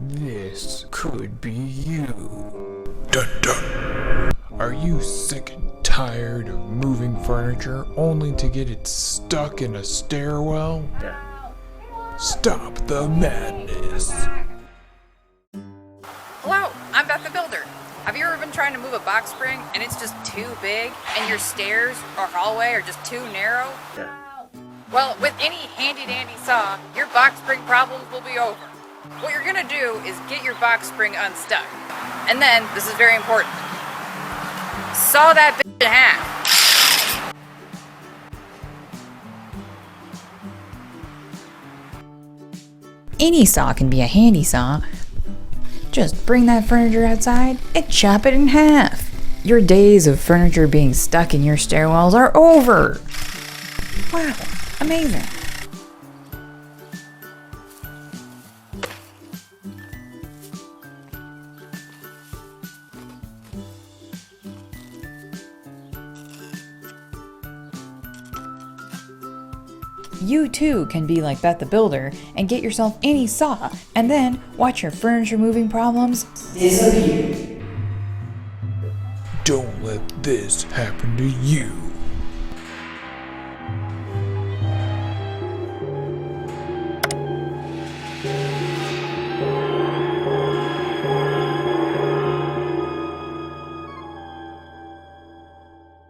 This could be you. Dun dun. Are you sick and tired of moving furniture only to get it stuck in a stairwell? Stop the madness. Hello, I'm Beth the Builder. Have you ever been trying to move a box spring and it's just too big and your stairs or hallway are just too narrow? Well, with any handy dandy saw, your box spring problems will be over. What you're gonna do is get your box spring unstuck. And then, this is very important, saw that bitch in half. Any saw can be a handy saw. Just bring that furniture outside and chop it in half. Your days of furniture being stuck in your stairwells are over. Wow, amazing. You too can be like Beth the Builder and get yourself any saw and then watch your furniture moving problems disappear. Don't let this happen to you.